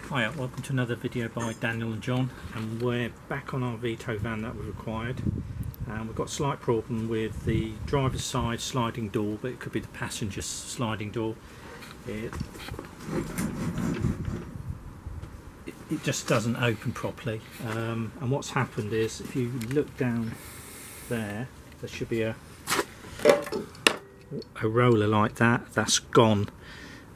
Hiya, welcome to another video by Daniel and John, and we're back on our Vito van that we acquired. We've got a slight problem with the driver's side sliding door, but it could be the passenger sliding door. It just doesn't open properly, and what's happened is, if you look down there, there should be a roller like that. That's gone.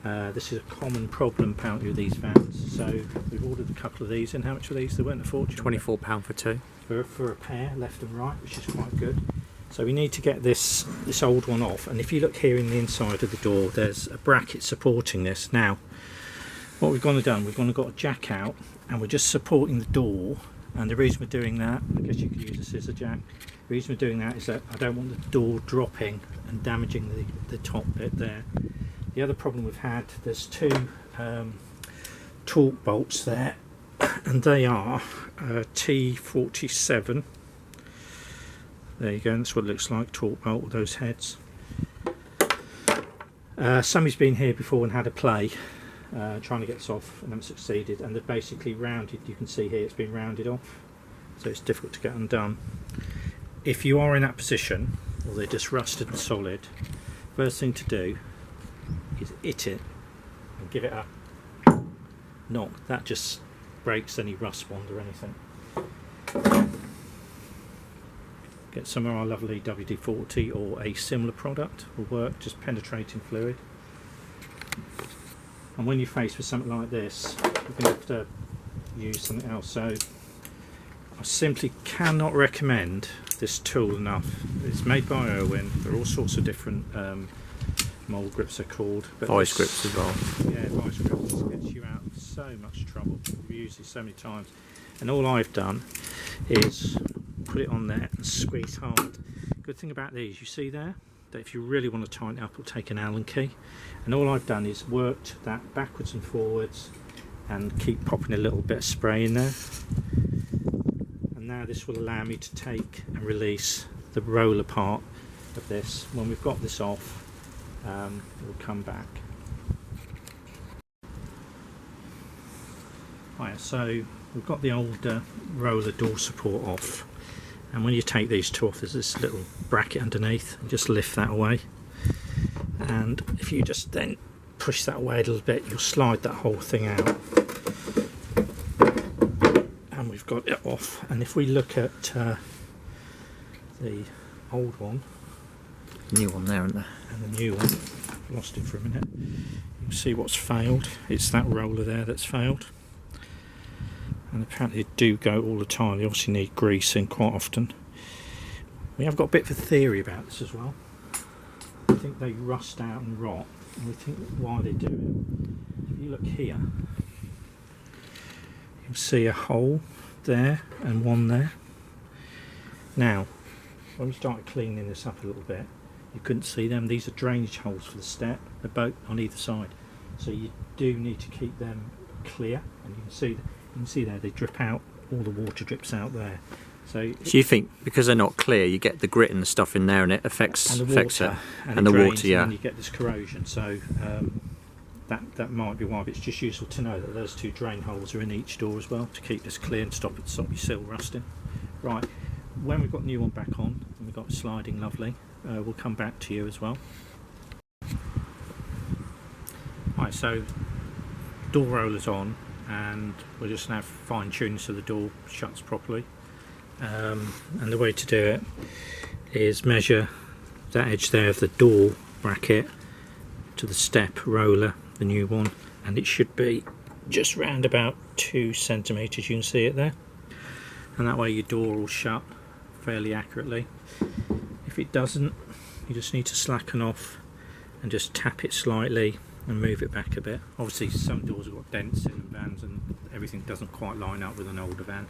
This is a common problem apparently with these vans, so we've ordered a couple of these. And how much are these? They weren't a fortune. £24 for two. For a pair, left and right, which is quite good. So we need to get this old one off, and if you look here in the inside of the door, there's a bracket supporting this. Now what we've gone and done, we've gone and got a jack out, and we're just supporting the door. And the reason we're doing that, I guess you could use a scissor jack. The reason we're doing that is that I don't want the door dropping and damaging the top bit there. The other problem we've had, there's two torque bolts there, and they are T47. There you go, and that's what it looks like, torque bolt with those heads. Somebody's been here before and had a play trying to get this off and haven't succeeded, and they're basically rounded. You can see here it's been rounded off, so it's difficult to get undone. If you are in that position, or they're just rusted and solid, first thing to do is hit it and give it a knock. That just breaks any rust bond or anything. Get some of our lovely WD-40 or a similar product will work, just penetrating fluid. And when you're faced with something like this, you're going to have to use something else. So I simply cannot recommend this tool enough. It's made by Irwin. There are all sorts of different mould grips are called. Vice grips as well. Yeah, vice grips gets you out of so much trouble. We've used it so many times, and all I've done is put it on there and squeeze hard. Good thing about these, you see there, that if you really want to tighten it up, it'll take an Allen key, and all I've done is worked that backwards and forwards and keep popping a little bit of spray in there. And now this will allow me to take and release the roller part of this. When we've got this off, we'll come back. Right, so we've got the old roller door support off, and when you take these two off, there's this little bracket underneath, and just lift that away, and if you just then push that away a little bit, you'll slide that whole thing out, and we've got it off. And if we look at the old one, New one there, isn't there? And the new one, lost it for a minute, you'll see what's failed. It's that roller there that's failed, and apparently they do go all the time. They obviously need greasing quite often. We have got a bit of a theory about this as well. I think they rust out and rot, and we think why they do it. If you look here, you'll see a hole there and one there. Now when we started cleaning this up a little bit, you couldn't see them. These are drainage holes for the step. They're both on either side, so you do need to keep them clear. And you can see there, they drip out. All the water drips out there. So you think because they're not clear, you get the grit and the stuff in there, and it affects it, and the water, yeah. And you get this corrosion. So that might be why. But it's just useful to know that those two drain holes are in each door as well, to keep this clear and stop your sill rusting. Right. When we've got the new one back on and we've got it sliding lovely, we'll come back to you as well. Right, so door roller's on, and we're just now fine tuning so the door shuts properly. And the way to do it is measure that edge there of the door bracket to the step roller, the new one, and it should be just round about 2 centimetres. You can see it there, and that way your door will shut fairly accurately. If it doesn't, you just need to slacken off and just tap it slightly and move it back a bit. Obviously some doors have got dents in vans and everything doesn't quite line up with an older van,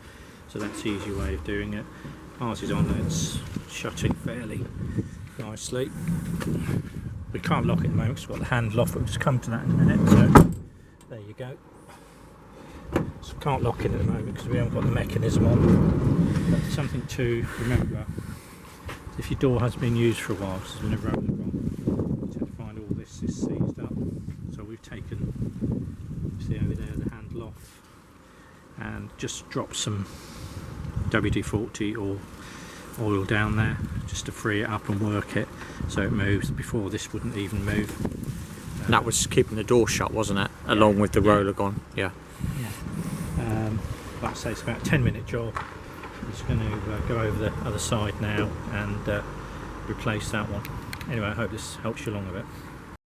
so that's the easy way of doing it. Ours is on, it's shutting fairly nicely. We can't lock it at the moment because we've got the handle off, but we'll just come to that in a minute. So there you go. So we can't lock it at the moment because we haven't got the mechanism on. But something to remember, if your door has been used for a while, because there's been a roller wrong, you tend to find all this is seized up. So we've taken, see over there, the handle off, and just drop some WD-40 or oil down there just to free it up and work it so it moves. Before, this wouldn't even move. And that was keeping the door shut, wasn't it? Along with the roller gone. Yeah. Like I say, it's about a 10-minute job. I'm just going to go over the other side now and replace that one. Anyway, I hope this helps you along a bit.